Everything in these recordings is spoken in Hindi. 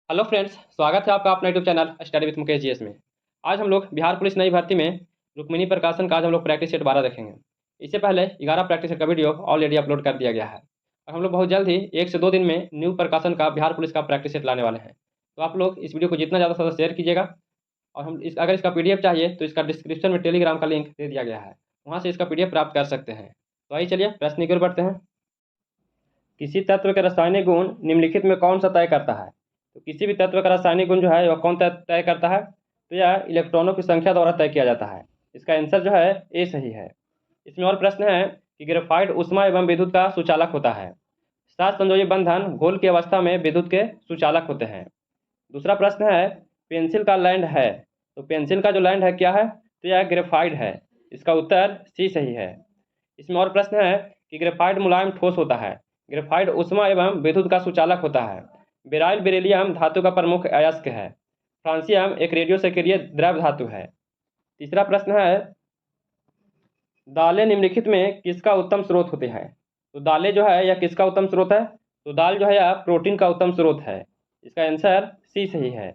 हेलो फ्रेंड्स, स्वागत है आपका अपना YouTube channel study with Mukesh GS में। आज हम लोग बिहार पुलिस नई भर्ती में रुक्मिणी प्रकाशन का आज हम लोग प्रैक्टिस सेट 12 देखेंगे। इससे पहले 11 प्रैक्टिस सेट का वीडियो ऑलरेडी अपलोड कर दिया गया है और हम लोग बहुत जल्द ही 1 से 2 दिन में न्यू प्रकाशन का बिहार पुलिस का प्रैक्टिस सेट लाने वाले हैं। तो आप लोग इस वीडियो को जितना ज़्यादा से ज़्यादा शेयर कीजिएगा और अगर इसका PDF चाहिए तो इसका डिस्क्रिप्शन में टेलीग्राम का लिंक दे दिया गया है, वहाँ से इसका PDF प्राप्त कर सकते हैं। तो आइए चलिए प्रश्न की ओर बढ़ते हैं। किसी तत्व के रासायनिक गुण निम्नलिखित में कौन सा तय करता है? तो किसी भी तत्व का रासायनिक गुण जो है वह कौन तय करता है? तो यह इलेक्ट्रॉनों की संख्या द्वारा तय किया जाता है। इसका आंसर जो है ए सही है। इसमें और प्रश्न है कि ग्रेफाइट ऊष्मा एवं विद्युत का सुचालक होता है। सात संयोजी बंधन घोल की अवस्था में विद्युत के सुचालक होते हैं। दूसरा प्रश्न है पेंसिल का लैंड है, तो पेंसिल का जो लैंड है क्या है? तो यह ग्रेफाइट है। इसका उत्तर सी सही है। इसमें और प्रश्न है कि ग्रेफाइट मुलायम ठोस होता है। ग्रेफाइट ऊष्मा एवं विद्युत का सुचालक होता है। बेराइल बेरिलियम धातु का प्रमुख अयस्क है। फ्रांसियम एक रेडियो सक्रिय द्रव धातु है। तीसरा प्रश्न है दालें निम्नलिखित में किसका उत्तम स्रोत होते हैं? तो दालें जो है यह किसका उत्तम स्रोत है? तो दाल जो है यह प्रोटीन का उत्तम स्रोत है। इसका आंसर सी सही है।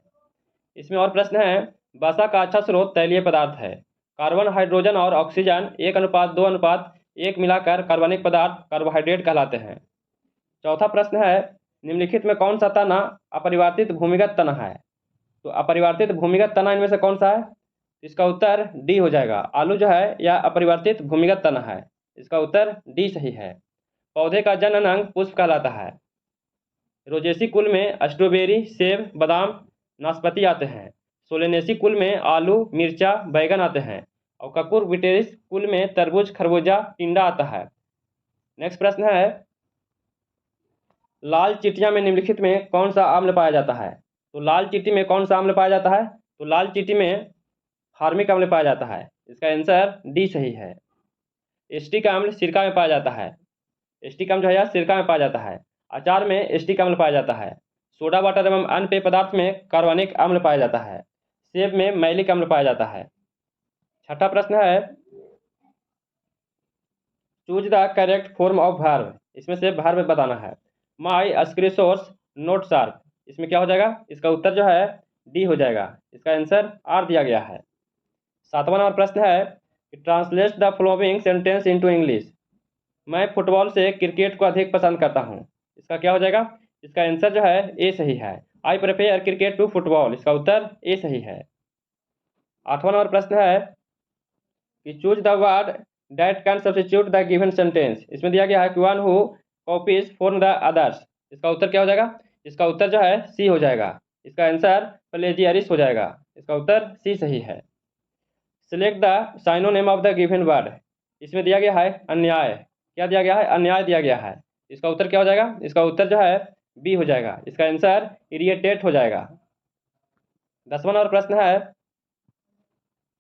इसमें और प्रश्न है वसा का अच्छा स्रोत तैलीय पदार्थ है। कार्बन हाइड्रोजन और ऑक्सीजन 1:2:1 मिलाकर कार्बनिक पदार्थ कार्बोहाइड्रेट कहलाते हैं। चौथा प्रश्न है निम्नलिखित में कौन सा तना अपरिवर्तित भूमिगत तना है? तो अपरिवर्तित भूमिगत तना इनमें से कौन सा है? इसका उत्तर डी हो जाएगा। आलू जो है यह अपरिवर्तित भूमिगत तना है। इसका उत्तर डी सही है। पौधे का जनन अंग पुष्प कहलाता है। रोजेसी कुल में स्ट्रॉबेरी, सेब, बादाम, नाशपाती आते हैं। सोलेनेसी कुल में आलू, मिर्चा, बैगन आते हैं और ककुर्बिटेरिस कुल में तरबूज, खरबूजा, टिंडा आता है। नेक्स्ट प्रश्न है लाल चींटियां में निम्नलिखित में कौन सा अम्ल पाया जाता है? तो लाल चींटी में कौन सा अम्ल पाया जाता है? तो लाल चींटी में फार्मिक अम्ल पाया जाता है। इसका आंसर डी सही है। एस्टिक अम्ल सिरका में पाया जाता है। एस्टिक अम्ल जो है सिरका में पाया जाता है। अचार में एस्टिक अम्ल पाया जाता है। सोडा वाटर एवं अन्य पेय पदार्थ में कार्बनिक अम्ल पाया जाता है। सेब में मैलिक अम्ल पाया जाता है। छठा प्रश्न है choose the correct form of verb. इसमें से वर्ब बताना है। माई स्क्रीसोर्स नोट शार्प, इसमें क्या हो जाएगा? इसका उत्तर जो है डी हो जाएगा। इसका आंसर आर दिया गया है। सातवां नंबर प्रश्न है translate the following sentence into English. मैं फुटबॉल से क्रिकेट को अधिक पसंद करता हूँ। इसका क्या हो जाएगा? इसका आंसर जो है ए सही है। I prefer cricket to football, इसका उत्तर ए सही है। आठवां नंबर प्रश्न है कि choose the word that can substitute the given sentence. इसमें दिया गया है कि one who copies for the others. इसका उत्तर क्या हो जाएगा? इसका उत्तर जो है सी हो जाएगा। इसका आंसर प्लेजियरिस्ट हो जाएगा। इसका उत्तर सी सही है। Select the synonym of the given word. इसमें दिया गया है अन्याय। क्या दिया गया है? अन्याय दिया गया है। इसका उत्तर क्या हो जाएगा? इसका उत्तर जो है बी हो जाएगा। इसका आंसर इरिटेट हो जाएगा। 10वां नंबर प्रश्न है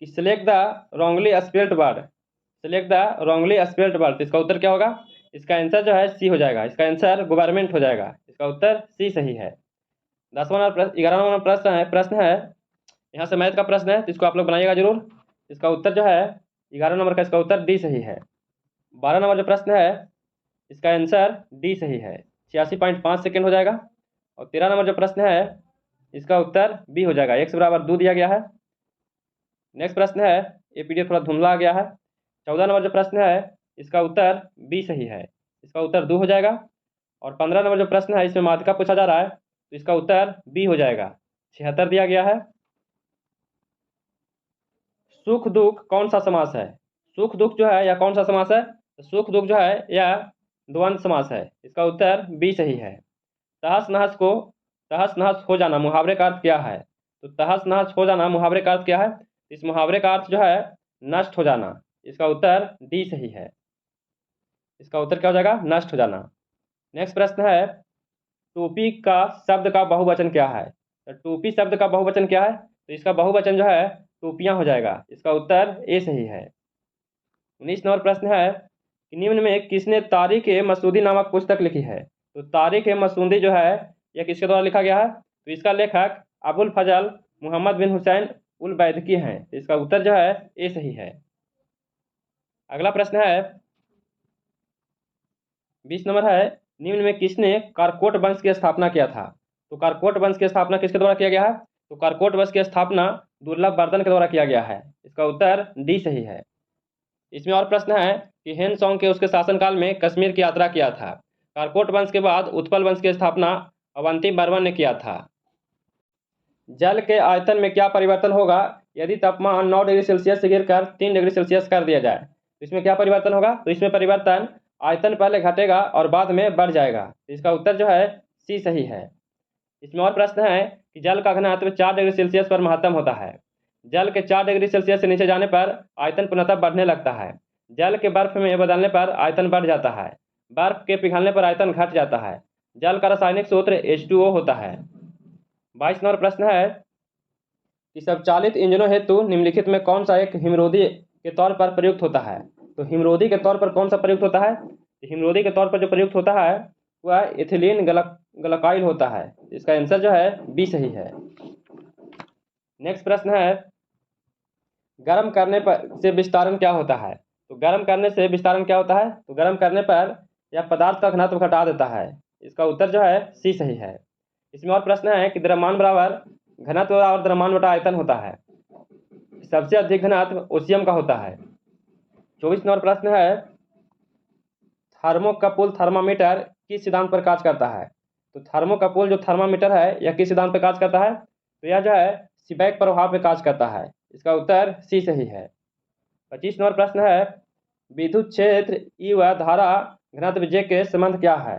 कि select the wrongly spelled word. Select the wrongly spelled word, इसका उत्तर क्या होगा? इसका आंसर जो है सी हो जाएगा। इसका आंसर गवर्नमेंट हो जाएगा। इसका उत्तर सी सही है। 11वां नंबर प्रश्न है यहाँ से मैथ का प्रश्न है, तो इसको आप लोग बनाइएगा जरूर। इसका उत्तर जो है 11 नंबर का इसका उत्तर डी सही है। 12 नंबर जो प्रश्न है इसका आंसर डी सही है, 86.5 सेकेंड हो जाएगा। और 13 नंबर जो प्रश्न है इसका उत्तर बी हो जाएगा, x बराबर 2 दिया गया है। नेक्स्ट प्रश्न है ये PDF थोड़ा धुंधला आ गया है। 14 नंबर जो प्रश्न है इसका उत्तर बी सही है। इसका उत्तर 2 हो जाएगा। और 15 नंबर जो प्रश्न है इसमें माध्यिका पूछा जा रहा है, तो इसका उत्तर बी हो जाएगा। 76 दिया गया है। सुख दुख कौन सा समास है? सुख दुख जो है यह कौन सा समास है? तो सुख दुख जो है यह द्वंद्व समास है। इसका उत्तर बी सही है। तहस नहस हो जाना मुहावरे का अर्थ क्या है? तो तहस नहस हो जाना मुहावरे का अर्थ क्या है? इस मुहावरे का अर्थ जो है नष्ट हो जाना। इसका उत्तर डी सही है। इसका उत्तर क्या हो जाएगा? नष्ट हो जाना। नेक्स्ट प्रश्न है टोपी का शब्द का बहुवचन क्या है? तो टोपी शब्द का बहुवचन क्या है? तो इसका बहुवचन जो है टोपियां हो जाएगा। इसका उत्तर ए सही है। 19 नंबर प्रश्न है कि निम्न में किसने तारिक ए मसूदी नामक पुस्तक लिखी है? तो तारिक ए मसूदी जो है यह किसके द्वारा लिखा गया है? तो इसका लेखक अबुल फजल मोहम्मद बिन हुसैन उल बैदकी हैं। इसका उत्तर जो है ए सही है। अगला प्रश्न है 20 नंबर है निम्न में किसने कारकोट वंश की स्थापना किया था? तो कारकोट वंश की स्थापना किसके द्वारा किया गया है? तो कारकोट वंश की स्थापना दुर्लभ वर्धन के द्वारा किया गया है। इसका उत्तर डी सही है। इसमें और प्रश्न है कि हेन सॉन्ग के उसके शासनकाल में कश्मीर की यात्रा किया था। कारकोट वंश के बाद उत्पल वंश की स्थापना अवंती बर्मन ने किया था। जल के आयतन में क्या परिवर्तन होगा यदि तापमान 9 डिग्री सेल्सियस से गिरकर 3 डिग्री सेल्सियस कर दिया जाए? तो इसमें क्या परिवर्तन होगा? तो इसमें परिवर्तन आयतन पहले घटेगा और बाद में बढ़ जाएगा। तो इसका उत्तर जो है सी सही है। इसमें और प्रश्न है कि जल का घनत्व 4 डिग्री सेल्सियस पर महत्तम होता है। जल के 4 डिग्री सेल्सियस से नीचे जाने पर आयतन पुनः बढ़ने लगता है। जल के बर्फ में बदलने पर आयतन बढ़ जाता है। बर्फ के पिघलने पर आयतन घट जाता है। जल का रासायनिक सूत्र H2O होता है। 22 नंबर प्रश्न है कि स्वचालित इंजनों हेतु निम्नलिखित में कौन सा एक हिमरोधी के तौर पर प्रयुक्त होता है? तो हिमरोधी के तौर पर कौन सा प्रयुक्त होता है? तो हिमरोधी के तौर पर जो प्रयुक्त होता है वह इथिलीन ग्लाइकॉल होता है। इसका आंसर जो है बी सही है। नेक्स्ट प्रश्न है गर्म करने पर से विस्तारण क्या होता है? तो गर्म करने से विस्तारण क्या होता है? तो गर्म करने पर यह पदार्थ का घनत्व घटा देता है। इसका उत्तर जो है सी सही है। इसमें और प्रश्न है कि द्रव्यमान बराबर घनत्व और द्रव्यमान बटा आयतन होता है। सबसे अधिक घनत्व ओशियम का होता है। 24 नंबर प्रश्न है थर्मोकपल थर्मामीटर किस सिद्धांत पर कार्य करता है? तो थर्मोकपल जो थर्मामीटर है यह किस सिद्धांत पर कार्य करता है? तो यह जो है सीबेक प्रभाव पर कार्य करता है। इसका उत्तर सी सही है। 25 नंबर प्रश्न है विद्युत क्षेत्र ई व धारा घनत्व जे के संबंध क्या है?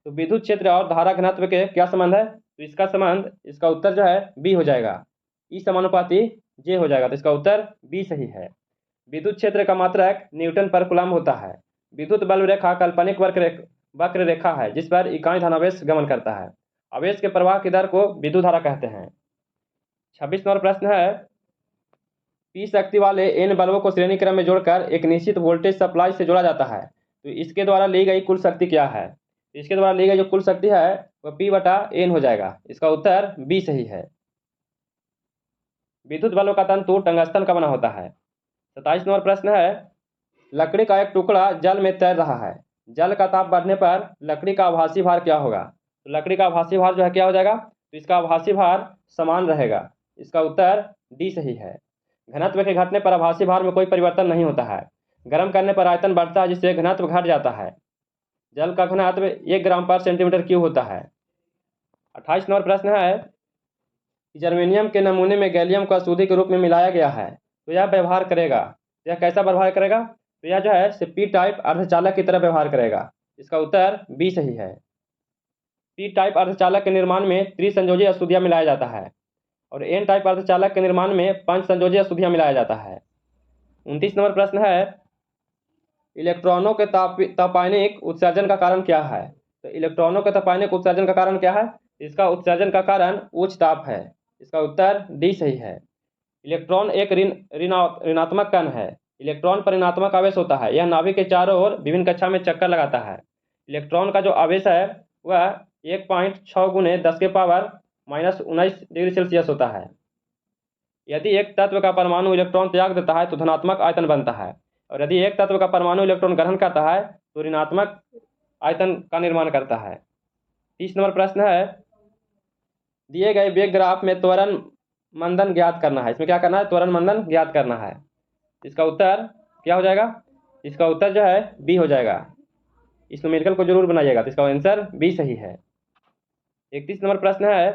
तो विद्युत क्षेत्र और धारा घनत्व के क्या संबंध है? तो इसका संबंध, इसका उत्तर जो है बी हो जाएगा, ई समानुपाती जे हो जाएगा। तो इसका उत्तर बी सही है। विद्युत क्षेत्र का मात्रक न्यूटन पर कूलम होता है। विद्युत बल्ब रेखा काल्पनिक वक्र रेखा है जिस पर इकाई धनावेश गमन करता है। आवेश के प्रवाह की दर को विद्युत धारा कहते हैं। 26 नंबर प्रश्न है पी शक्ति वाले एन बल्बों को श्रेणी क्रम में जोड़कर एक निश्चित वोल्टेज सप्लाई से जोड़ा जाता है। तो इसके द्वारा ली गई कुल शक्ति क्या है? इसके द्वारा ली गई जो कुल शक्ति है वह P बटा एन हो जाएगा। इसका उत्तर बी सही है। विद्युत बल्ब का तंतु टंगस्टन का बना होता है। 27 नंबर प्रश्न है लकड़ी का एक टुकड़ा जल में तैर रहा है। जल का ताप बढ़ने पर लकड़ी का आभासी भार क्या होगा? तो लकड़ी का आभासी भार जो है क्या हो जाएगा? तो इसका आभासी भार समान रहेगा। इसका उत्तर डी सही है। घनत्व के घटने पर आभासी भार में कोई परिवर्तन नहीं होता है। गर्म करने पर आयतन बढ़ता है जिससे घनत्व घट जाता है। जल का घनत्व 1 ग्राम पर सेंटीमीटर क्यूब होता है। 28 नंबर प्रश्न है जर्मेनियम के नमूने में गैलियम को अशुद्धि के रूप में मिलाया गया है तो यह व्यवहार करेगा। यह कैसा व्यवहार करेगा? तो यह जो है पी टाइप अर्धचालक की तरह व्यवहार करेगा। इसका उत्तर बी सही है। पी टाइप अर्धचालक के निर्माण में त्रिसंयोजी अशुद्धियां मिलाया जाता है और एन टाइप अर्धचालक के निर्माण में 5 संयोजी अशुद्धियां मिलाया जाता है। 29 नंबर प्रश्न है इलेक्ट्रॉनों के तापायनिक उत्सर्जन का कारण क्या है? तो इलेक्ट्रॉनों के तापायनिक उत्सर्जन का कारण क्या है? इसका उत्सर्जन का कारण उच्च ताप है। इसका उत्तर डी सही है। इलेक्ट्रॉन एक ऋणात्मक कण है। इलेक्ट्रॉन पर ऋणात्मक आवेश होता है। यह नाभिक के चारों ओर विभिन्न कक्षा में चक्कर लगाता है। इलेक्ट्रॉन का जो आवेश है वह 1.6 गुने 10 के पावर -19 डिग्री सेल्सियस होता है। यदि एक तत्व का परमाणु इलेक्ट्रॉन त्याग देता है तो धनात्मक आयतन बनता है और यदि एक तत्व का परमाणु इलेक्ट्रॉन ग्रहण करता है तो ऋणात्मक आयतन का निर्माण करता है। 30 नंबर प्रश्न है दिए गए वेग ग्राफ में त्वरण मंदन ज्ञात करना है। इसमें क्या करना है? त्वरण मंदन ज्ञात करना है। इसका उत्तर क्या हो जाएगा? इसका उत्तर जो है बी हो जाएगा। इस न्यूमेरिकल को जरूर बनाइएगा। तो इसका आंसर बी सही है। 31 नंबर प्रश्न है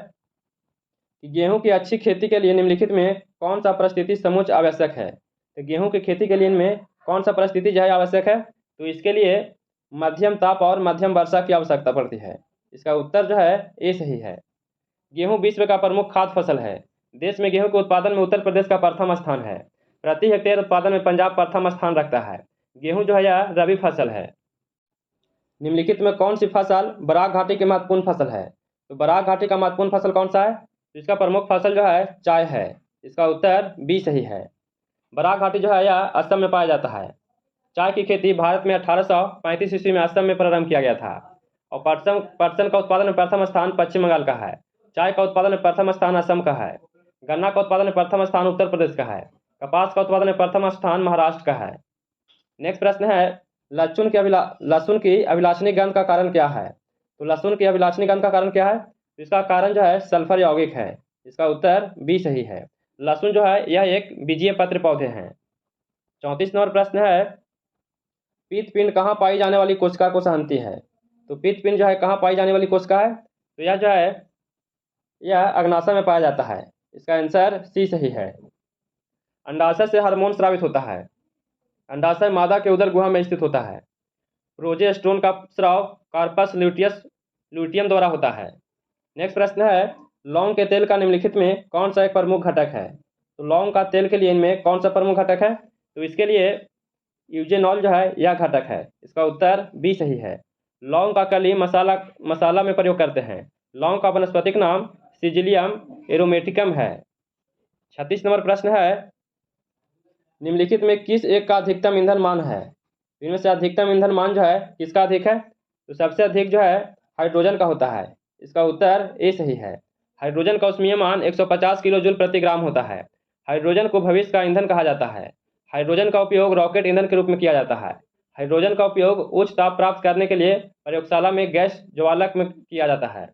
कि गेहूं की अच्छी खेती के लिए निम्नलिखित में कौन सा परिस्थिति समुच्चय आवश्यक है? तो गेहूं की खेती के लिए इनमें कौन सा परिस्थिति जो है आवश्यक है? तो इसके लिए मध्यम ताप और मध्यम वर्षा की आवश्यकता पड़ती है। इसका उत्तर जो है ए सही है। गेहूं विश्व का प्रमुख खाद्य फसल है। देश में गेहूं के उत्पादन में उत्तर प्रदेश का प्रथम स्थान है। प्रति हेक्टेयर उत्पादन में पंजाब प्रथम स्थान रखता है। गेहूं जो है यह रबी फसल है। निम्नलिखित में कौन सी फसल बराक घाटी की महत्वपूर्ण फसल है? तो बराक घाटी का महत्वपूर्ण फसल कौन सा है? तो इसका प्रमुख फसल जो है चाय है। इसका उत्तर बी सही है। बराक घाटी जो है यह असम में पाया जाता है। चाय की खेती भारत में 1835 ईस्वी में असम में प्रारंभ किया गया था और पटसन का उत्पादन में प्रथम स्थान पश्चिम बंगाल का है। चाय का उत्पादन में प्रथम स्थान असम का है। गन्ना का उत्पादन में प्रथम स्थान उत्तर प्रदेश का है। कपास का उत्पादन में प्रथम स्थान महाराष्ट्र का है। नेक्स्ट प्रश्न है लहसुन की अभिलाषणी गंध का कारण क्या है? तो लहसुन की अभिलाषणी गंध का कारण क्या है? तो इसका कारण जो है सल्फर यौगिक है। इसका उत्तर बी सही है। लहसुन जो है यह एक बीजीय पत्र पौधे हैं। 34 नंबर प्रश्न है, पित्तपिंड कहाँ पाई जाने वाली कोशिका को सहनती है? तो पित्तपिंड जो है कहाँ पाई जाने वाली कोशिका है? तो यह जो है यह अग्नाशय में पाया जाता है। इसका आंसर सी सही है। अंडाशय से हार्मोन स्रावित होता है। अंडाशय मादा के उदर गुहा में स्थित होता है। प्रोजेस्टेरोन का स्राव कार्पस ल्यूटियम द्वारा होता है। नेक्स्ट प्रश्न है, लौंग के तेल का निम्नलिखित में कौन सा एक प्रमुख घटक है? तो लौंग का तेल के लिए इनमें कौन सा प्रमुख घटक है? तो इसके लिए यूजेनॉल जो है यह घटक है। इसका उत्तर बी सही है। लौंग का कली मसाला में प्रयोग करते हैं। लौंग का वनस्पतिक नाम सिजिलियम एरोमेटिकम है। 36 नंबर प्रश्न है, निम्नलिखित में किस एक का अधिकतम ईंधन मान है? इनमें से अधिकतम ईंधन मान जो है किसका अधिक है? तो सबसे अधिक जो है हाइड्रोजन का होता है। इसका उत्तर ए सही है। हाइड्रोजन का ऊष्मीय मान 150 किलो जूल प्रति ग्राम होता है। हाइड्रोजन को भविष्य का ईंधन कहा जाता है। हाइड्रोजन का उपयोग रॉकेट ईंधन के रूप में किया जाता है। हाइड्रोजन का उपयोग उच्च ताप प्राप्त करने के लिए प्रयोगशाला में गैस ज्वालक में किया जाता है।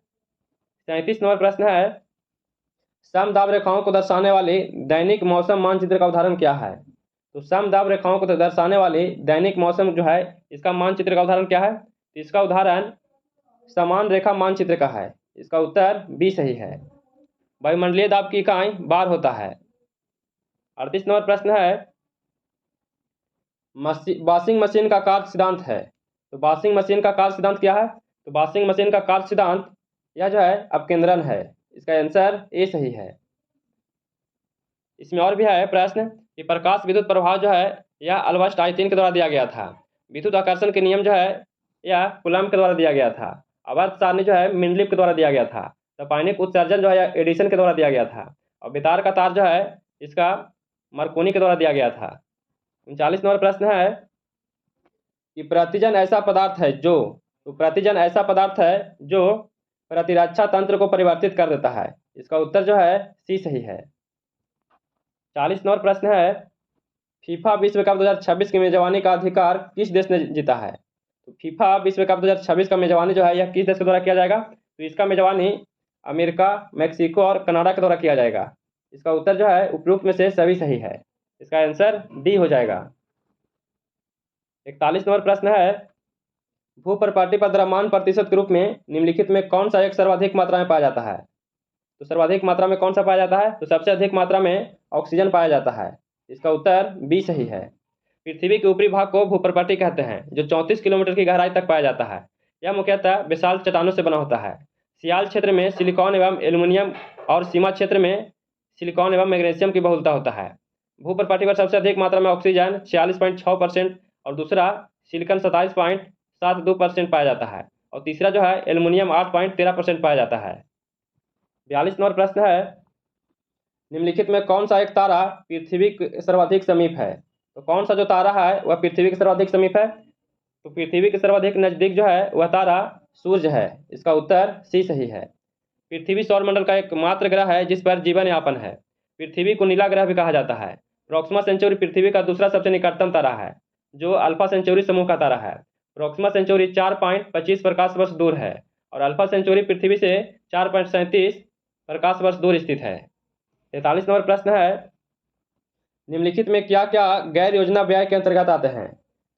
37 नंबर प्रश्न है, समदाब रेखाओं को दर्शाने वाली दैनिक मौसम मानचित्र का उदाहरण क्या है? तो समदाब रेखाओं को दर्शाने वाली दैनिक मौसम जो है इसका मानचित्र का उदाहरण क्या है? तो इसका उदाहरण समान रेखा मानचित्र का है। इसका उत्तर बी सही है। वायुमंडलीय दाब की इकाई बार होता है। 38 नंबर प्रश्न है, वॉशिंग मशीन का कार्य सिद्धांत है। तो वॉशिंग मशीन का कार्य सिद्धांत क्या है? तो वॉशिंग मशीन का कार्य सिद्धांत यह जो है अपकेंद्रन है। इसका आंसर ए सही है। इसमें और भी है प्रश्न कि प्रकाश विद्युत प्रभाव जो है यह अल्बर्ट आइंस्टाइन के द्वारा दिया गया था। विद्युत आकर्षण के नियम जो है यह कूलम्ब के द्वारा दिया गया था। आवर्त सारणी जो है मेंडलीव के द्वारा दिया गया था। रासायनिक उत्सर्जन जो है एडिसन के द्वारा दिया गया था। और बेतार का तार जो है इसका मार्कोनी के द्वारा दिया गया था। 39 नंबर प्रश्न है कि प्रतिजन ऐसा पदार्थ है जो तो प्रतिजन ऐसा पदार्थ है जो प्रतिरक्षा तंत्र को परिवर्तित कर देता है। इसका उत्तर जो है सी सही है। 40 नंबर प्रश्न है, फीफा विश्व कप 2026 की मेजबानी का अधिकार किस देश ने जीता है? तो फीफा विश्व कप 2026 का मेजबानी जो है यह किस देश के द्वारा किया जाएगा? तो इसका मेजबानी अमेरिका, मैक्सिको और कनाडा के द्वारा किया जाएगा। इसका उत्तर जो है उपरोक्त में से सभी सही है। इसका आंसर डी हो जाएगा। 41 नंबर प्रश्न है, भू प्रपाटी पर द्रव्यमान प्रतिशत के रूप में निम्नलिखित में कौन सा एक सर्वाधिक मात्रा में पाया जाता है? तो सर्वाधिक मात्रा में कौन सा पाया जाता है? तो सबसे अधिक मात्रा में ऑक्सीजन पाया जाता है। इसका उत्तर बी सही है। पृथ्वी के ऊपरी भाग को भूप्रपाटी कहते हैं जो 34 किलोमीटर की गहराई तक पाया जाता है। यह मुख्यतः विशाल चट्टानों से बना होता है। सियाल क्षेत्र में सिलिकॉन एवं एल्यूमिनियम और सीमा क्षेत्र में सिलिकॉन एवं मैग्नीशियम की बहुलता होता है। भूप्रपाटी पर सबसे अधिक मात्रा में ऑक्सीजन 46.6% और दूसरा सिलिकॉन 27.72% पाया जाता है और तीसरा जो है एल्यूमिनियम 8.13% पाया जाता है। 42 नंबर प्रश्न है, निम्नलिखित में कौन सा एक तारा पृथ्वी के सर्वाधिक समीप है? तो कौन सा जो तारा है वह पृथ्वी के सर्वाधिक समीप है? तो पृथ्वी के सर्वाधिक नजदीक जो है वह तारा सूर्य है। इसका उत्तर सी सही है। पृथ्वी सौरमंडल का एकमात्र ग्रह है जिस पर जीवन यापन है। पृथ्वी को नीला ग्रह भी कहा जाता है। प्रोक्सिमा सेंचुरी पृथ्वी का दूसरा सबसे निकटतम तारा है जो अल्फा सेंचुरी समूह का तारा है। प्रोक्सिमा सेंचुरी 4.25 प्रकाश वर्ष दूर है और अल्फा सेंचुरी पृथ्वी से 4.37 प्रकाश वर्ष दूर स्थित है। 43 नंबर प्रश्न है, निम्नलिखित में क्या क्या गैर योजना व्यय के अंतर्गत आते हैं?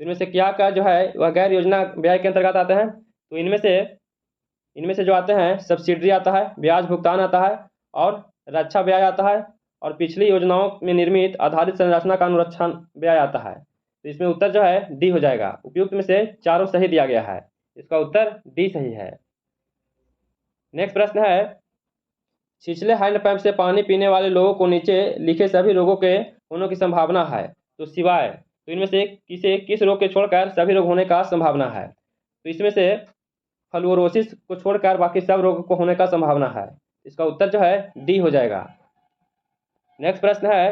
इनमें से क्या क्या जो है वह गैर योजना व्यय के अंतर्गत आते हैं? तो इनमें से जो आते हैं सब्सिडी आता है, ब्याज भुगतान आता है और रक्षा व्यय आता है और पिछली योजनाओं में निर्मित आधारित संरचना का अनुरक्षण व्यय आता है। तो इसमें उत्तर जो है डी हो जाएगा। उपयुक्त में से चारों सही दिया गया है। इसका उत्तर डी सही है। नेक्स्ट प्रश्न है, छिछले हैंडपंप से पानी पीने वाले लोगों को नीचे लिखे सभी रोगों के होने की संभावना है तो सिवाय तो इनमें से किस रोग के छोड़कर सभी रोग होने का संभावना है? तो इसमें से फ्लोरोसिस को छोड़कर बाकी सब रोगों को होने का संभावना है। इसका उत्तर जो है डी हो जाएगा। नेक्स्ट प्रश्न है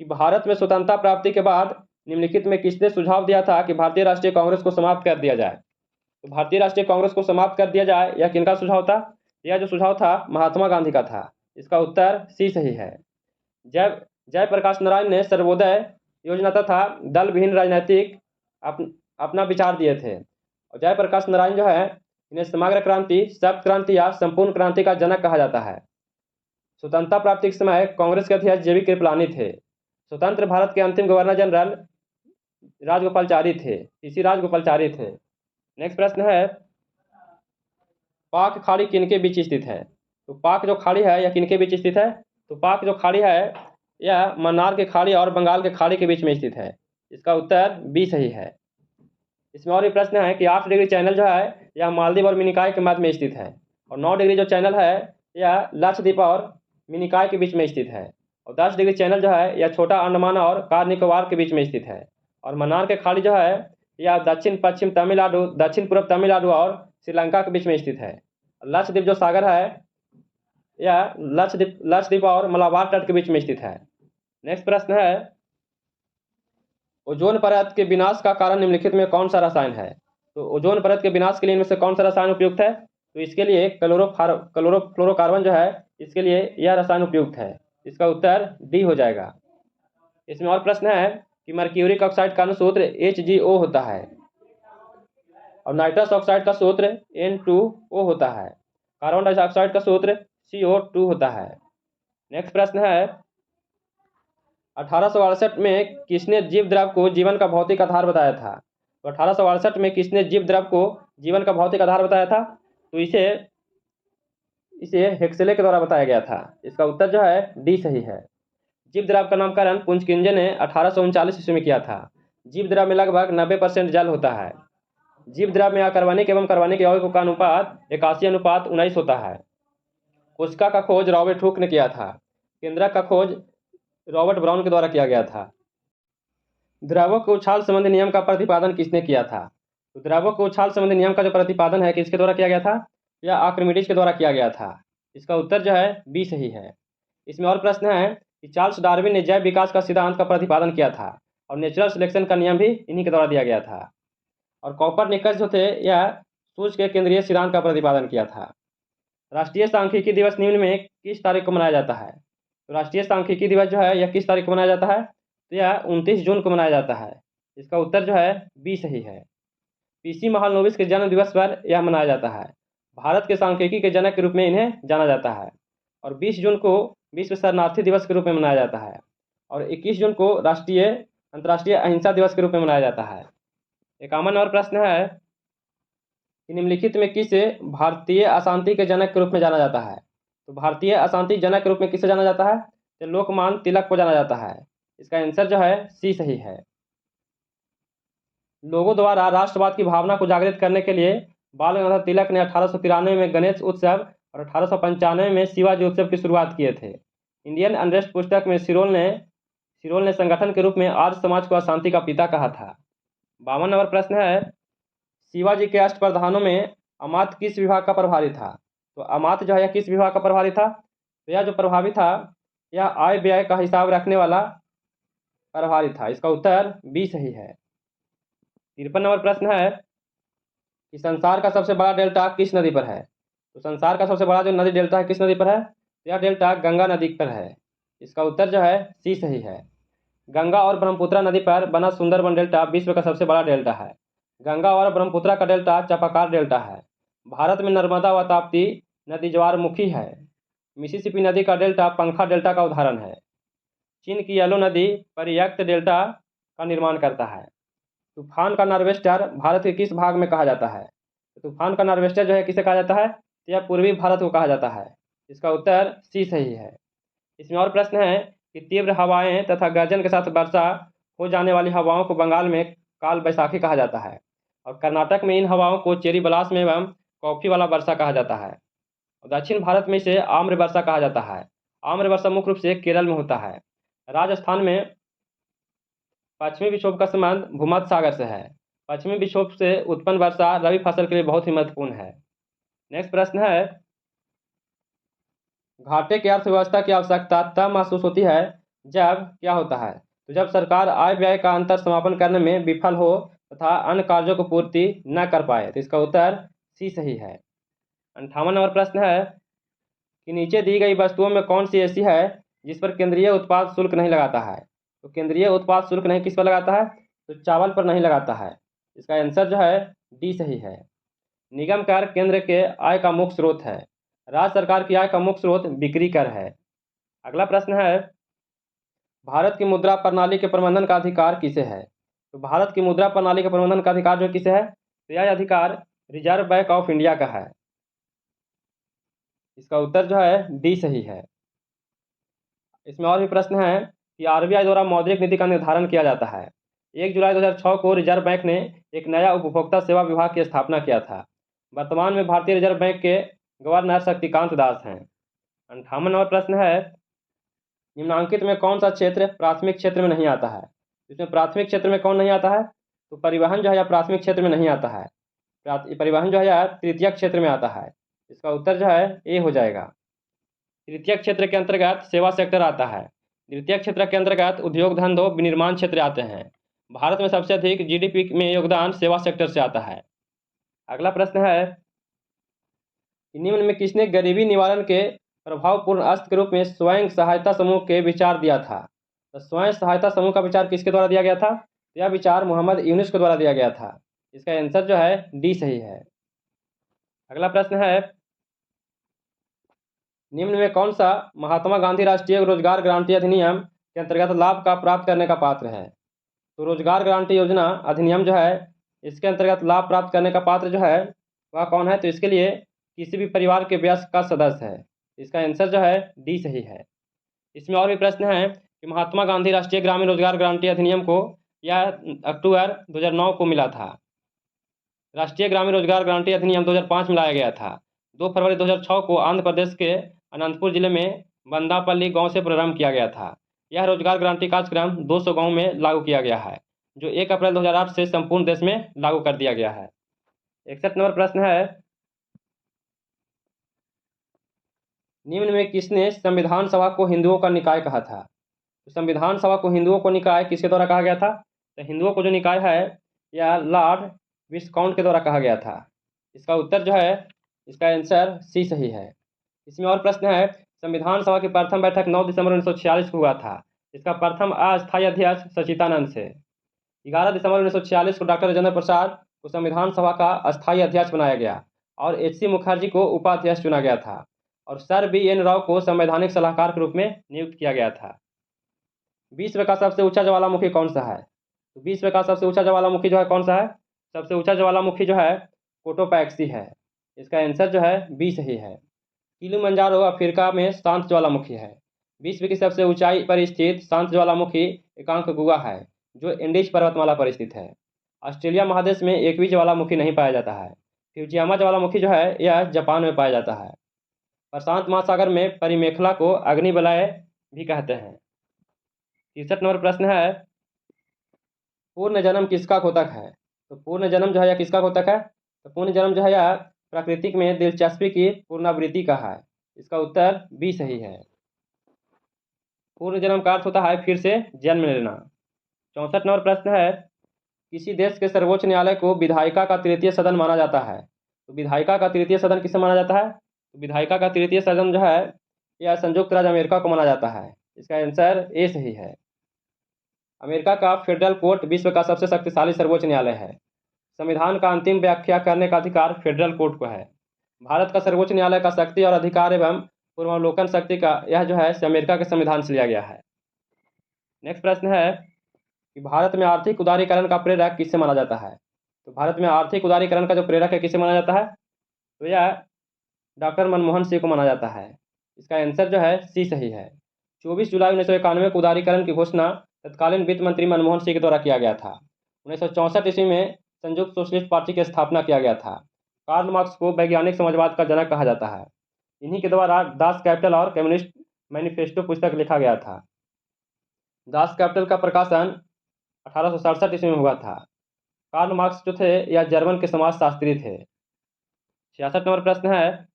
कि भारत में स्वतंत्रता प्राप्ति के बाद निम्नलिखित में किसने सुझाव दिया था कि भारतीय राष्ट्रीय कांग्रेस को समाप्त कर दिया जाए? तो भारतीय राष्ट्रीय कांग्रेस को समाप्त कर दिया जाए यह किनका सुझाव था? यह जो सुझाव था महात्मा गांधी का था। इसका उत्तर सी सही है। जयप्रकाश नारायण ने सर्वोदय योजना तथा दल विहीन राजनीतिक अपना विचार दिए थे और जयप्रकाश नारायण जो है इन्हें समग्र क्रांति, सप्त क्रांति या संपूर्ण क्रांति का जनक कहा जाता है। स्वतंत्रता प्राप्ति के समय कांग्रेस के अध्यक्ष JV कृपलानी थे। स्वतंत्र भारत के अंतिम गवर्नर जनरल राजगोपालचारी थे, PC राजगोपालचारी थे। नेक्स्ट प्रश्न है, पाक खाड़ी किनके बीच स्थित है? तो पाक जो खाड़ी है यह किनके बीच स्थित है? तो पाक जो खाड़ी है यह मन्नार की खाड़ी और बंगाल के खाड़ी के बीच में स्थित है। इसका उत्तर बी सही है। इसमें और भी प्रश्न है कि 8 डिग्री चैनल जो है यह मालदीव और मिनिकॉय के मध्य में स्थित है, और 9 डिग्री जो चैनल है यह लक्षद्वीप और मिनिकॉय के बीच में स्थित है, और 10 डिग्री चैनल जो है यह छोटा अंडमान और कार निकोबार के बीच में स्थित है, और मन्नार के खाड़ी जो है यह दक्षिण पश्चिम तमिलनाडु, दक्षिण पूर्व तमिलनाडु और श्रीलंका के बीच में स्थित है। लक्षद्वीप जो सागर है यह लक्षद्वीप और मलाबार तट के बीच में स्थित है। नेक्स्ट प्रश्न है, ओजोन परत के विनाश का कारण निम्नलिखित में कौन सा रसायन है? तो ओजोन परत के विनाश के लिए इनमें से कौन सा रसायन उपयुक्त है? तो इसके लिए क्लोरोफ्लोरोकार्बन जो है इसके लिए यह रसायन उपयुक्त है। इसका उत्तर डी हो जाएगा। इसमें और प्रश्न है कि मर्क्यूरिक ऑक्साइड का अनुसूत्र HgO होता है, और नाइट्रस ऑक्साइड का सूत्र N2O होता है। कार्बन डाइऑक्साइड का सूत्र CO2 होता है। नेक्स्ट प्रश्न है, 1868 में किसने जीव द्रव को जीवन का भौतिक आधार बताया था? तो 1868 में किसने जीव द्रव को जीवन का भौतिक आधार बताया था? तो इसे हेक्सले के द्वारा बताया गया था। इसका उत्तर जो है डी सही है। जीव द्रव का नामकरण पुंजकिंजे ने 1839 ईस्वी में किया था। जीव द्रव में लगभग 90% जल होता है। जीव द्रव में अकार्बनिक एवं कार्बनिक यौगिकों का अनुपात 81:19 होता है। कोशिका का खोज रॉबर्ट हुक ने किया था। केंद्रक का खोज रॉबर्ट ब्राउन के द्वारा किया गया था। द्रवों के उछाल संबंधी नियम का प्रतिपादन किसने किया था? तो द्रवों के उछाल संबंधी नियम का जो प्रतिपादन है किसके द्वारा किया गया था? यह आर्किमिडीज के द्वारा किया गया था। इसका उत्तर जो है बी सही है। इसमें और प्रश्न है कि चार्ल्स डार्विन ने जैव विकास का सिद्धांत का प्रतिपादन किया था, और नेचुरल सिलेक्शन का नियम भी इन्हीं के द्वारा दिया गया था। और कॉपरनिकस जो थे यह सूर्य के केंद्रीय सिद्धांत का प्रतिपादन किया था। राष्ट्रीय सांख्यिकी दिवस निम्न में किस तारीख को मनाया जाता है? तो राष्ट्रीय सांख्यिकी दिवस जो है यह किस तारीख को मनाया जाता है? तो यह 29 जून को मनाया जाता है। इसका उत्तर जो है बी सही है। PC महालनोबिस के जन्म दिवस पर यह मनाया जाता है। भारत के सांख्यिकी के जनक के रूप में इन्हें जाना जाता है। और 20 जून को विश्व शरणार्थी दिवस के रूप में मनाया जाता है, और 21 जून को अंतर्राष्ट्रीय अहिंसा दिवस के रूप में मनाया जाता है। 51 नंबर प्रश्न है कि निम्नलिखित में किसे भारतीय अशांति के जनक के रूप में जाना जाता है? तो भारतीय अशांति जनक के रूप में किसे जाना जाता है? तो लोकमान्य तिलक को जाना जाता है। इसका आंसर जो है सी सही है। लोगों द्वारा राष्ट्रवाद की भावना को जागृत करने के लिए बाल गंगाधर तिलक ने 1893 में गणेश उत्सव और 1895 में शिवाजी उत्सव की शुरुआत किए थे। इंडियन अनरेस्ट पुस्तक में सिरोल ने संगठन के रूप में आर्य समाज को अशांति का पिता कहा था। 52 नंबर प्रश्न है, शिवाजी के अष्टप्रधानों में अमात्य किस विभाग का प्रभारी था? तो अमात्य जो है किस विभाग का प्रभारी था? तो यह जो प्रभावी था यह आय व्यय का हिसाब रखने वाला प्रभारी था। इसका उत्तर बी सही है। 53 नंबर प्रश्न है कि संसार का सबसे बड़ा डेल्टा किस नदी पर है? तो संसार का सबसे बड़ा जो नदी डेल्टा है किस नदी पर है? तो यह डेल्टा गंगा नदी पर है। इसका उत्तर जो है सी सही है। गंगा और ब्रह्मपुत्रा नदी पर बना सुंदरबन डेल्टा विश्व का सबसे बड़ा डेल्टा है। गंगा और ब्रह्मपुत्रा का डेल्टा चापाकार डेल्टा है। भारत में नर्मदा व ताप्ती नदी ज्वारमुखी है। मिसिसिपी नदी का डेल्टा पंखा डेल्टा का उदाहरण है। चीन की येलो नदी पर्याप्त डेल्टा का निर्माण करता है। तूफान का नार्वेस्टर भारत के किस भाग में कहा जाता है? तूफान का नार्वेस्टर जो है किसे कहा जाता है? तो यह पूर्वी भारत को कहा जाता है। इसका उत्तर सी सही है। इसमें और प्रश्न है कि तीव्र हवाएं तथा गर्जन के साथ वर्षा हो जाने वाली हवाओं को बंगाल में काल बैसाखी कहा जाता है, और कर्नाटक में इन हवाओं को चेरी ब्लास्म एवं कॉफी वाला वर्षा कहा जाता है। दक्षिण भारत में इसे आम्र वर्षा कहा जाता है। आम्र वर्षा मुख्य रूप से केरल में होता है। राजस्थान में पश्चिमी विक्षोभ का संबंध भूमध्य सागर से है। पश्चिमी विक्षोभ से उत्पन्न वर्षा रबी फसल के लिए बहुत ही महत्वपूर्ण है। नेक्स्ट प्रश्न है, घाटे की अर्थव्यवस्था की आवश्यकता तब महसूस होती है जब क्या होता है? तो जब सरकार आय व्यय का अंतर समापन करने में विफल हो तथा अन्य कार्यों को पूर्ति न कर पाए। तो इसका उत्तर सी सही है। 58 नंबर प्रश्न है कि नीचे दी गई वस्तुओं में कौन सी ऐसी है जिस पर केंद्रीय उत्पाद शुल्क नहीं लगाता है? तो केंद्रीय उत्पाद शुल्क नहीं किस पर लगाता है? तो चावल पर नहीं लगाता है। इसका आंसर जो है डी सही है। निगम कर केंद्र के आय का मुख्य स्रोत है। राज्य सरकार की आय का मुख्य स्रोत बिक्री कर है। अगला प्रश्न है, भारत की मुद्रा प्रणाली के प्रबंधन का अधिकार किसे है? तो भारत की मुद्रा प्रणाली के प्रबंधन का अधिकार जो किसे है, तो यह अधिकार रिजर्व बैंक ऑफ इंडिया का है। इसका उत्तर जो है डी सही है। इसमें और भी प्रश्न है कि आरबीआई द्वारा मौद्रिक नीति का निर्धारण किया जाता है। 1 जुलाई 2006 को रिजर्व बैंक ने एक नया उपभोक्ता सेवा विभाग की स्थापना किया था। वर्तमान में भारतीय रिजर्व बैंक के गवर्नर शक्तिकांत दास हैं। 58 नंबर प्रश्न है, निम्नांकित में कौन सा क्षेत्र प्राथमिक क्षेत्र में नहीं आता है? इसमें प्राथमिक क्षेत्र में कौन नहीं आता है? तो परिवहन जो है यह प्राथमिक क्षेत्र में नहीं आता है। परिवहन जो है यह तृतीयक क्षेत्र में आता है। इसका उत्तर जो है ए हो जाएगा। तृतीयक क्षेत्र के अंतर्गत सेवा सेक्टर आता है। द्वितीय क्षेत्र के अंतर्गत उद्योग धंधों विनिर्माण क्षेत्र आते हैं। भारत में सबसे अधिक जीडीपी में योगदान सेवा सेक्टर से आता है। अगला प्रश्न है, निम्न में किसने गरीबी निवारण के प्रभावपूर्ण अस्त्र के रूप में स्वयं सहायता समूह के विचार दिया था? तो स्वयं सहायता समूह का विचार किसके द्वारा दिया गया था? यह विचार मोहम्मद यूनुस के द्वारा दिया गया था। इसका आंसर जो है डी सही है। अगला प्रश्न है, निम्न में कौन सा महात्मा गांधी राष्ट्रीय रोजगार गारंटी अधिनियम के अंतर्गत लाभ का प्राप्त करने का पात्र है? तो रोजगार गारंटी योजना अधिनियम जो है इसके अंतर्गत लाभ प्राप्त करने का पात्र जो है वह कौन है? तो इसके लिए किसी भी परिवार के वयस्क का सदस्य है। इसका आंसर जो है डी सही है। इसमें और भी प्रश्न है कि महात्मा गांधी राष्ट्रीय ग्रामीण रोजगार गारंटी अधिनियम को यह अक्टूबर 2009 को मिला था। राष्ट्रीय ग्रामीण रोजगार गारंटी अधिनियम 2005 में लाया गया था। 2 फरवरी 2006 को आंध्र प्रदेश के अनंतपुर जिले में बंदापल्ली गांव से प्रारंभ किया गया था। यह रोजगार गारंटी कार्यक्रम 200 गांव में लागू किया गया है, जो 1 अप्रैल 2008 से संपूर्ण देश में लागू कर दिया गया है। 61 नंबर प्रश्न है, निम्न में किसने संविधान सभा को हिंदुओं का निकाय कहा था? तो संविधान सभा को हिंदुओं को निकाय किसके द्वारा कहा गया था? तो हिंदुओं को जो निकाय है यह लॉर्ड विस्काउंट के द्वारा कहा गया था। इसका उत्तर जो है इसका आंसर सी सही है। इसमें और प्रश्न है, संविधान सभा की प्रथम बैठक 9 दिसंबर 1946 को हुआ था। इसका प्रथम अस्थायी अध्यक्ष सचिदानंद थे। 11 दिसंबर 1946 को डॉक्टर राजेंद्र प्रसाद को संविधान सभा का अस्थायी अध्यक्ष बनाया गया और एच.सी. मुखर्जी को उपाध्यक्ष चुना गया था और सर बी.एन. राव को संवैधानिक सलाहकार के रूप में नियुक्त किया गया था। विश्व का सबसे ऊंचा ज्वालामुखी कौन सा है? तो विश्व का सबसे ऊंचा ज्वालामुखी जो है कौन सा है? सबसे ऊंचा ज्वालामुखी जो है कोटोपैक्सी है। इसका आंसर जो है बी सही है। किलिमंजारो अफ्रीका में शांत ज्वालामुखी है। विश्व की सबसे ऊंचाई पर स्थित शांत ज्वालामुखी एकांकगुआ है, जो एंडीज पर्वतमाला पर स्थित है। ऑस्ट्रेलिया महादेश में एक भी ज्वालामुखी नहीं पाया जाता है। फ्यूजियामा ज्वालामुखी जो है यह जापान में पाया जाता है। प्रशांत महासागर में परिमेखला को अग्निवलय भी कहते हैं। 63 नंबर प्रश्न है, पूर्ण जन्म किसका घोतक है? तो पूर्ण जन्म जो है यह किसका घोतक है? तो पूर्ण जन्म जो है यह प्राकृतिक में दिलचस्पी की पुनरावृत्ति का है। इसका उत्तर बी सही है। पूर्ण जन्म का अर्थ होता है फिर से जन्म लेना। 64 नंबर प्रश्न है, किसी देश के सर्वोच्च न्यायालय को विधायिका का तृतीय सदन माना जाता है। तो विधायिका का तृतीय सदन किसे माना जाता है? तो विधायिका का तृतीय सदन जो है यह संयुक्त राज्य अमेरिका को माना जाता है। इसका आंसर ए सही है। अमेरिका का फेडरल कोर्ट विश्व का सबसे शक्तिशाली सर्वोच्च न्यायालय है। संविधान का अंतिम व्याख्या करने का अधिकार फेडरल कोर्ट को है। भारत का सर्वोच्च न्यायालय का शक्ति और अधिकार एवं पूर्वावलोकन शक्ति का यह जो है अमेरिका के संविधान से लिया गया है। नेक्स्ट प्रश्न है कि भारत में आर्थिक उदारीकरण का प्रेरक किससे माना जाता है? तो भारत में आर्थिक उदारीकरण का जो प्रेरक है किससे माना जाता है? तो यह डॉक्टर मनमोहन सिंह को माना जाता है। इसका आंसर जो है सी सही है। 24 जुलाई 1991 को उदारीकरण की घोषणा तत्कालीन वित्त मंत्री मनमोहन सिंह के द्वारा किया गया था। 1964 ईस्वी में संयुक्त सोशलिस्ट पार्टी की स्थापना किया गया था। कार्ल मार्क्स को वैज्ञानिक समाजवाद का जनक कहा जाता है। इन्हीं के द्वारा दास कैपिटल और कम्युनिस्ट मैनिफेस्टो पुस्तक लिखा गया था। दास कैपिटल का प्रकाशन 1867 ईस्वी में हुआ था। कार्ल मार्क्स जो थे यह जर्मन के समाजशास्त्री थे। 66 नंबर प्रश्न है,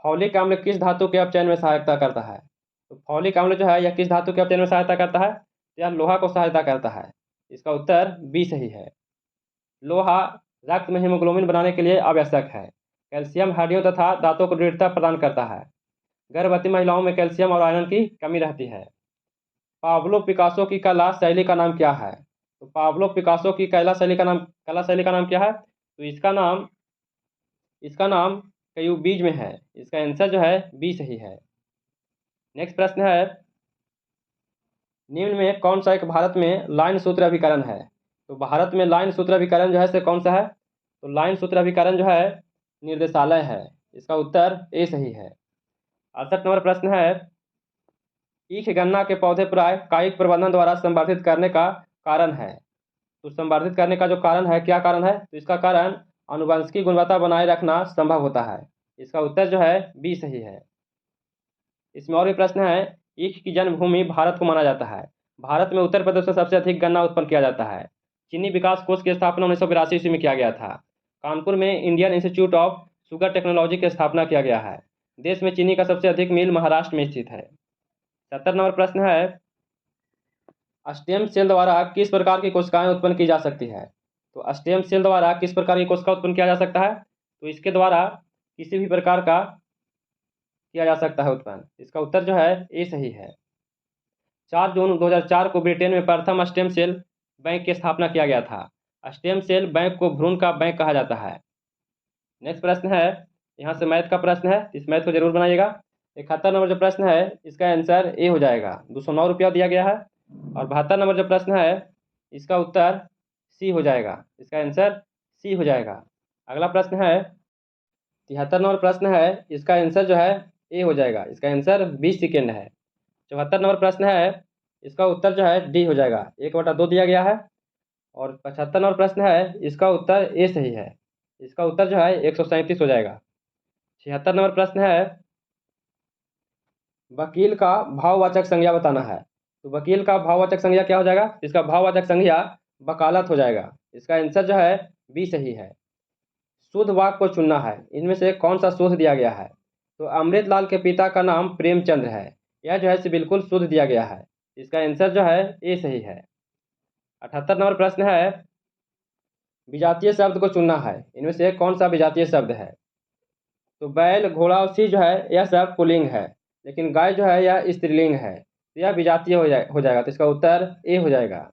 फॉलिक अम्ल किस धातु के अपचयन में सहायता करता है? तो फॉलिक अम्ल जो है यह किस धातु के अपचयन में सहायता करता है? यह लोहा को सहायता करता है। इसका उत्तर बी सही है। लोहा रक्त में हीमोग्लोबिन बनाने के लिए आवश्यक है। कैल्शियम हड्डियों तथा दांतों को दृढ़ता प्रदान करता है। गर्भवती महिलाओं में कैल्शियम और आयरन की कमी रहती है। पाब्लो पिकासो की कला शैली का नाम क्या है? तो पाब्लो पिकासो की कला शैली का नाम क्या है? तो इसका नाम इसका नाम कयूब बीज में है। इसका आंसर जो है बी सही है। नेक्स्ट प्रश्न है, निम्न में कौन सा एक भारत में लाइन सूत्र अभिकरण है? तो भारत में लाइन सूत्र अभिकरण जो है से कौन सा है? तो लाइन सूत्र अभिकरण जो है निर्देशालय है। इसका उत्तर ए सही है। 68 नंबर प्रश्न है, ईख गन्ना के पौधे प्राय कायिक प्रबंधन द्वारा संवर्धित करने का कारण है। तो संवर्धित करने का जो कारण है, क्या कारण है? तो इसका कारण आनुवंशिक गुणवत्ता बनाए रखना संभव होता है। इसका उत्तर जो है बी सही है। इसमें और भी प्रश्न है, ईख की जन्मभूमि भारत को माना जाता है। भारत में उत्तर प्रदेश में सबसे अधिक गन्ना उत्पन्न किया जाता है। चीनी विकास कोष की स्थापना 1982 ईस्वी में किया गया था। कानपुर में Indian institute of sugar technology की स्थापना किया गया है। देश में चीनी का सबसे अधिक मिल महाराष्ट्र में स्थित है। 70 नंबर प्रश्न है, स्टेम सेल द्वारा किस प्रकार की कोशिकाएं उत्पन्न की जा सकती है? तो स्टेम सेल द्वारा किस प्रकार की कोशिका उत्पन्न किया जा सकता है? तो इसके द्वारा किसी भी प्रकार का किया जा सकता है उत्पन्न। इसका उत्तर जो है ए सही है। 4 जून 2004 को ब्रिटेन में प्रथम स्टेम सेल बैंक की स्थापना किया गया था। स्टेम सेल बैंक को भ्रूण का बैंक कहा जाता है। नेक्स्ट प्रश्न है, यहाँ से मैथ का प्रश्न है, इस मैथ को जरूर बनाइएगा। 71 नंबर जो प्रश्न है इसका आंसर ए हो जाएगा। 209 रुपया दिया गया है। और 72 नंबर जो प्रश्न है इसका उत्तर सी हो जाएगा। इसका आंसर सी हो जाएगा। अगला प्रश्न है 73 नंबर प्रश्न है, इसका आंसर जो है ए हो जाएगा। इसका आंसर 20 सेकेंड है। 74 नंबर प्रश्न है, इसका उत्तर जो है डी हो जाएगा। 1/2 दिया गया है। और 75 नंबर प्रश्न है, इसका उत्तर ए सही है। इसका उत्तर जो है 137 हो जाएगा। 76 नंबर प्रश्न है, वकील का भाववाचक संज्ञा बताना है। तो वकील का भाववाचक संज्ञा क्या हो जाएगा? इसका भाववाचक संज्ञा वकालत हो जाएगा। इसका आंसर जो है बी सही है। शुद्ध वाक्य को चुनना है, इनमें से कौन सा शुद्ध दिया गया है? तो अमृतलाल के पिता का नाम प्रेमचंद्र है। यह जो है से बिल्कुल शुद्ध दिया गया है। इसका आंसर जो है ए सही है। 78 नंबर प्रश्न है, विजातीय शब्द को चुनना है, इनमें से कौन सा विजातीय शब्द है? तो बैल, घोड़ा और सी जो है यह सब पुल्लिंग है, लेकिन गाय जो है यह स्त्रीलिंग है, तो यह विजातीय हो जाएगा। तो इसका उत्तर ए हो जाएगा।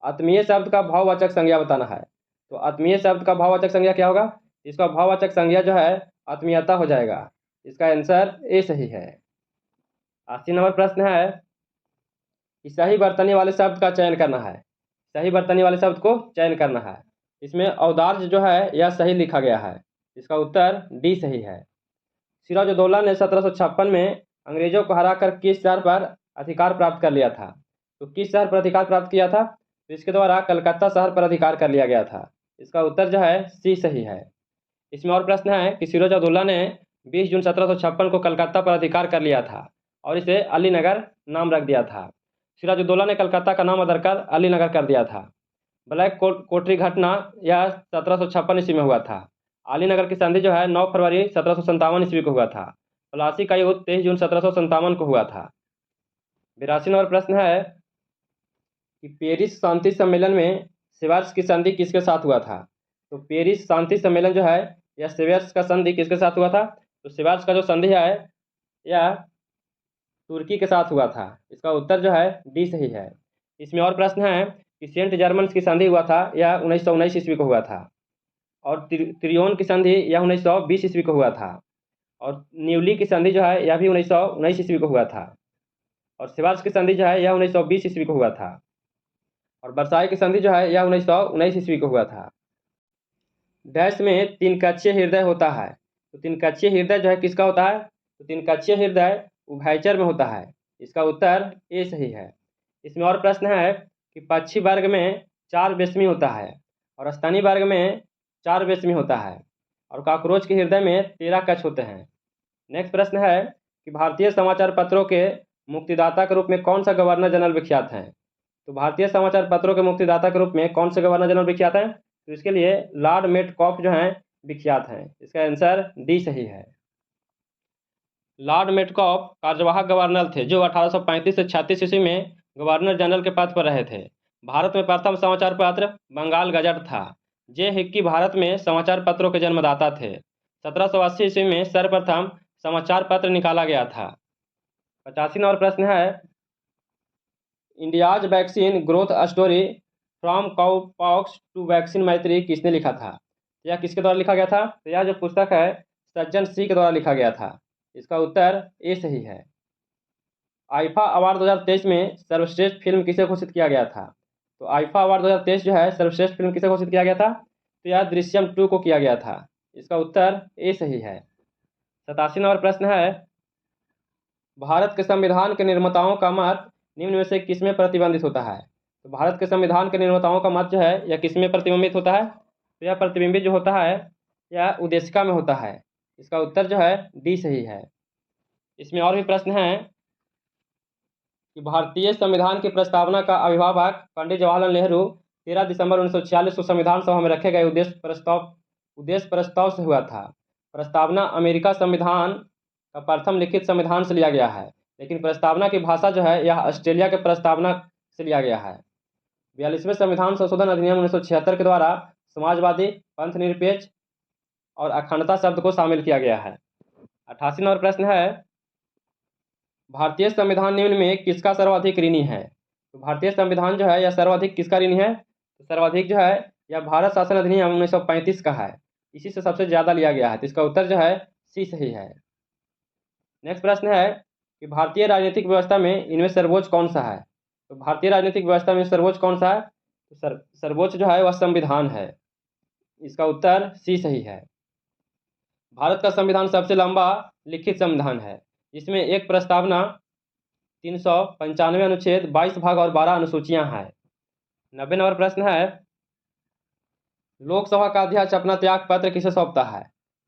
आत्मीय शब्द का भाववाचक संज्ञा बताना है। तो आत्मीय शब्द का भाववाचक संज्ञा क्या होगा? इसका भाववाचक संज्ञा जो है आत्मीयता हो जाएगा। इसका आंसर ए सही है। 80 नंबर प्रश्न है कि सही बर्तनी वाले शब्द का चयन करना है। सही बर्तनी वाले शब्द को चयन करना है। इसमें औदार्य जो है यह सही लिखा गया है। इसका उत्तर डी सही है। सिराजुद्दौला ने 1756 में अंग्रेजों को हराकर किस शहर पर अधिकार प्राप्त कर लिया था? तो किस शहर पर अधिकार प्राप्त किया था? तो इसके द्वारा कलकत्ता शहर पर अधिकार कर लिया गया था। इसका उत्तर जो है सी सही है। इसमें और प्रश्न है कि सिराजुद्दौला ने 20 जून 1756 को कलकत्ता पर अधिकार कर लिया था और इसे अलीनगर नाम रख दिया था। सिराजुद्दौला ने कलकत्ता का नाम बदलकर अलीनगर कर दिया था। ब्लैक कोटरी घटना यह 1756 ईस्वी में हुआ था। अलीनगर की संधि जो है 9 फरवरी 1757 ईस्वी को हुआ था। प्लासी का युद्ध 23 जून 1757 को हुआ था। 82 नंबर प्रश्न है कि पेरिस शांति सम्मेलन में सेवर्स की संधि किसके साथ हुआ था? तो पेरिस शांति सम्मेलन जो है यह सेवर्स का संधि किसके साथ हुआ था? तो सेवर्स का जो संधि है यह तुर्की के साथ हुआ था। इसका उत्तर जो है डी सही है। इसमें और प्रश्न है कि सेंट जर्मन्स की संधि हुआ था यह 1919 ईस्वी को हुआ था। और त्रियोन की संधि यह 1920 ईस्वी को हुआ था। और न्यूली की संधि जो है यह भी 1919 ईस्वी को हुआ था। और सेवर्स की संधि जो है यह 1920 ईस्वी को हुआ था। और वर्साई की संधि जो है यह 1919 ईस्वी को हुआ था। डैश में तीन कक्षीय हृदय होता है। तो तीन कक्षीय हृदय जो है किसका होता है? तो तीन कक्षीय हृदय उभयचर में होता है। इसका उत्तर ए सही है। इसमें और प्रश्न है कि पक्षी वर्ग में 4 बेशमी होता है और स्तनी वर्ग में 4 बेशमी होता है और कॉकरोच के हृदय में 13 कक्ष होते हैं। नेक्स्ट प्रश्न है कि भारतीय समाचार पत्रों के मुक्तिदाता के रूप में कौन सा गवर्नर जनरल विख्यात हैं? तो भारतीय समाचार पत्रों के मुक्तिदाता के रूप में कौन से गवर्नर जनरल विख्यात हैं? तो इसके लिए लॉर्ड मेटकॉफ जो हैं विख्यात हैं। इसका आंसर डी सही है। लॉर्ड मेटकॉफ कार्यवाहक गवर्नर थे जो 1835 से 36 ईस्वी में गवर्नर जनरल के पद पर रहे थे। भारत में प्रथम समाचार पत्र बंगाल गजट था। जे हिक्की भारत में समाचार पत्रों के जन्मदाता थे। 1780 ईस्वी में सर्वप्रथम समाचार पत्र निकाला गया था। 85 नंबर प्रश्न है India's vaccine growth story from cowpox to vaccine Maitri किसने लिखा था? यह किसके द्वारा लिखा गया था? तो यह जो पुस्तक है सज्जन सिंह के द्वारा लिखा गया था। इसका उत्तर ए सही है। आईफा अवार्ड 2023 में सर्वश्रेष्ठ फिल्म किसे घोषित किया गया था? तो आईफा अवार्ड 2023 जो है सर्वश्रेष्ठ फिल्म किसे घोषित किया गया था? तो यह दृश्यम 2 को किया गया था। इसका उत्तर ए सही है। 87 नंबर प्रश्न है, भारत के संविधान के निर्माताओं का मत निम्न में से किसमें प्रतिबंधित होता है? तो भारत के संविधान के निर्माताओं का मत जो है यह किसमें प्रतिबिंबित होता है? तो यह प्रतिबिंबित जो होता है यह उद्देशिका में होता है। इसका उत्तर जो है डी सही है। इसमें और भी प्रश्न हैं कि भारतीय संविधान की प्रस्तावना का अभिभावक पंडित जवाहरलाल नेहरू 13 दिसंबर 1946 को संविधान सभा में रखे गए उद्देश्य प्रस्ताव से हुआ था। प्रस्तावना अमेरिका संविधान का प्रथम लिखित संविधान से लिया गया है, लेकिन प्रस्तावना की भाषा जो है यह ऑस्ट्रेलिया के प्रस्तावना से लिया गया है। 42वें संविधान संशोधन अधिनियम 1976 के द्वारा समाजवादी, पंथ निरपेक्ष और अखंडता शब्द को शामिल किया गया है। 88 नंबर प्रश्न है, भारतीय संविधान निम्न में किसका सर्वाधिक ऋणी है? तो भारतीय संविधान जो है यह सर्वाधिक किसका ऋणी है? तो सर्वाधिक जो है यह भारत शासन अधिनियम 1935 का है। इसी से सबसे ज़्यादा लिया गया है। तो इसका उत्तर जो है सी सही है। नेक्स्ट प्रश्न है कि भारतीय राजनीतिक व्यवस्था में इनमें सर्वोच्च कौन सा है? तो भारतीय राजनीतिक व्यवस्था में सर्वोच्च कौन सा है? तो सर्वोच्च जो है वह संविधान है। इसका उत्तर सी सही है। भारत का संविधान सबसे लंबा लिखित संविधान है, जिसमें एक प्रस्तावना 395 अनुच्छेद 22 भाग और 12 अनुसूचियां हैं। 90 नंबर प्रश्न है, लोकसभा का अध्यक्ष अपना त्याग पत्र किसे सौंपता है?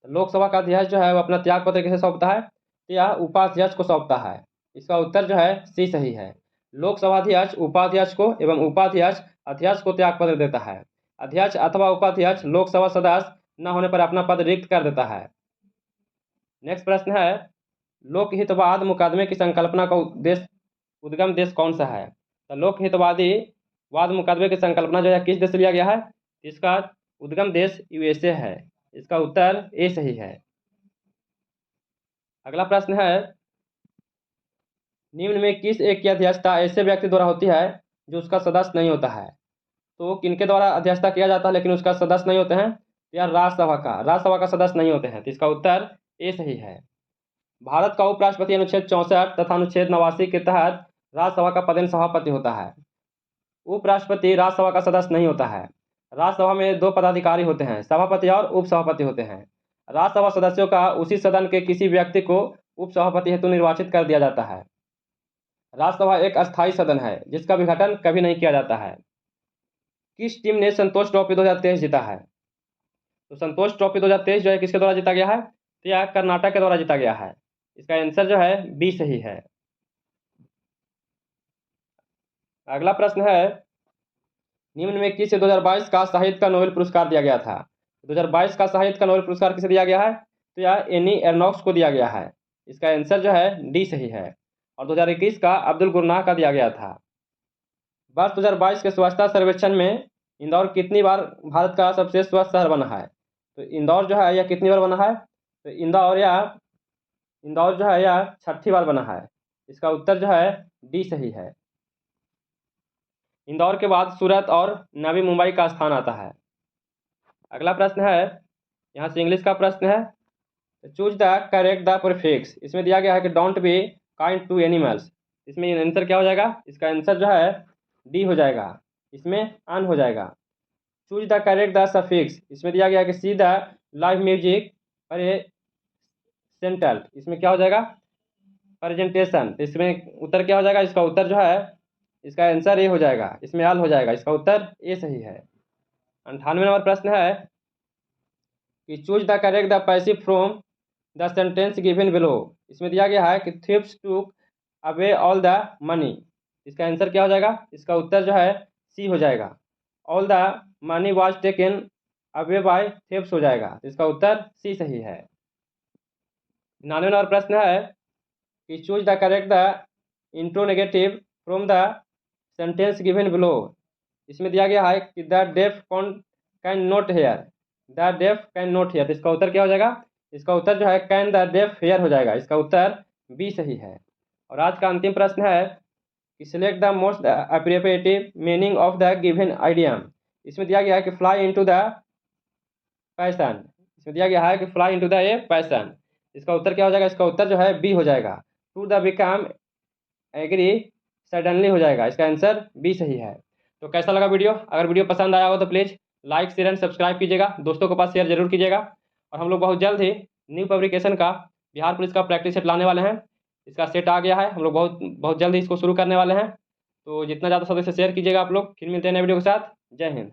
तो लोकसभा का अध्यक्ष जो है वो अपना त्याग पत्र किसे सौंपता है? तो यह उपाध्यक्ष को सौंपता है। इसका उत्तर जो है सी सही है। लोकसभा अध्यक्ष उपाध्यक्ष को एवं उपाध्यक्ष अध्यक्ष को त्याग पत्र देता है। अध्यक्ष अथवा उपाध्यक्ष लोकसभा सदस्य न होने पर अपना पद रिक्त कर देता है। नेक्स्ट प्रश्न है, लोकहितवाद मुकदमे की संकल्पना का उद्गम देश कौन सा है? तो लोकहितवादी वाद मुकदमे की संकल्पना जो है किस देश से लिया गया है? इसका उद्गम देश यूएसए है। इसका उत्तर ए सही है। अगला प्रश्न है, निम्न में किस एक की अध्यक्षता ऐसे व्यक्ति द्वारा होती है जो उसका सदस्य नहीं होता है? तो किनके द्वारा अध्यक्षता किया जाता है लेकिन उसका सदस्य नहीं होते हैं? तो यार राज्यसभा का सदस्य नहीं होते हैं। तो इसका उत्तर ए सही है। भारत का उपराष्ट्रपति अनुच्छेद 64 तथा अनुच्छेद 89 के तहत राज्यसभा का पदेन सभापति होता है। उपराष्ट्रपति राज्यसभा का सदस्य नहीं होता है। राज्यसभा में 2 पदाधिकारी होते हैं, सभापति और उपसभापति होते हैं। राज्यसभा सदस्यों का उसी सदन के किसी व्यक्ति को उपसभापति हेतु निर्वाचित कर दिया जाता है। राज्यसभा एक अस्थायी सदन है जिसका विघटन कभी नहीं किया जाता है। किस टीम ने संतोष ट्रॉफी 2023 जीता है? तो संतोष ट्रॉफी 2023 जो है किसके द्वारा जीता गया है? तो यह कर्नाटक के द्वारा जीता गया है। इसका आंसर जो है बी सही है। अगला प्रश्न है, निम्न में किसे 2022 का साहित्य का नोबेल पुरस्कार दिया गया था? 2022 का साहित्य का नोबेल पुरस्कार किसे दिया गया है? तो यह एनी एर्नोक्स को दिया गया है। इसका आंसर जो है डी सही है। और 2021 का अब्दुल गुरनाह का दिया गया था। वर्ष 2022 के स्वच्छता सर्वेक्षण में इंदौर कितनी बार भारत का सबसे स्वच्छ शहर बना है? तो इंदौर जो है यह कितनी बार बना है? तो इंदौर जो है यह 6ठी बार बना है। इसका उत्तर जो है डी सही है। इंदौर के बाद सूरत और नवी मुंबई का स्थान आता है। अगला प्रश्न है, यहाँ से इंग्लिश का प्रश्न है, choose the correct the prefix. इसमें दिया गया है कि don't be kind to animals. इसमें आंसर क्या हो जाएगा? इसका आंसर जो है डी हो जाएगा। इसमें अन हो जाएगा। Choose the correct the suffix. इसमें दिया गया है कि सी द लाइव म्यूजिक प्रेजेंटल। इसमें क्या हो जाएगा? प्रेजेंटेशन। इसमें उत्तर क्या हो जाएगा? इसका उत्तर जो है इसका आंसर ए हो जाएगा। इसमें आल हो जाएगा। इसका उत्तर ए सही है। 98 नंबर प्रश्न है कि choose the correct the passive from the sentence given below. इसमें दिया गया है कि थीव्स टूक अवे ऑल द मनी। इसका आंसर क्या हो जाएगा? इसका उत्तर जो है सी हो जाएगा। All the money was taken away by thieves हो जाएगा। इसका उत्तर सी सही है। 99 नंबर प्रश्न है कि choose the correct the interrogative from the sentence given below. इसमें दिया गया है कि the deaf can not hear. The deaf can not hear. इसका उत्तर क्या हो जाएगा? इसका उत्तर जो है कैन द डेफ हेयर हो जाएगा। इसका उत्तर बी सही है। और आज का अंतिम प्रश्न है कि select the most appropriate meaning of the given idiom. इसमें दिया गया है कि फ्लाई इनटू द पैसन। इसमें दिया गया है कि fly into the A passion. इसका उत्तर क्या हो जाएगा? इसका उत्तर जो है बी हो जाएगा। To the become agree suddenly हो जाएगा। इसका आंसर बी सही है। तो कैसा लगा वीडियो? अगर वीडियो पसंद आया हो तो please like share and subscribe कीजिएगा, दोस्तों के पास शेयर जरूर कीजिएगा। और हम लोग बहुत जल्द ही न्यू पब्लिकेशन का बिहार पुलिस का प्रैक्टिस सेट लाने वाले हैं। इसका सेट आ गया है, हम लोग बहुत बहुत जल्द ही इसको शुरू करने वाले हैं। तो जितना ज़्यादा सदस्य शेयर कीजिएगा आप लोग। फिर मिलते हैं नए वीडियो के साथ। जय हिंद।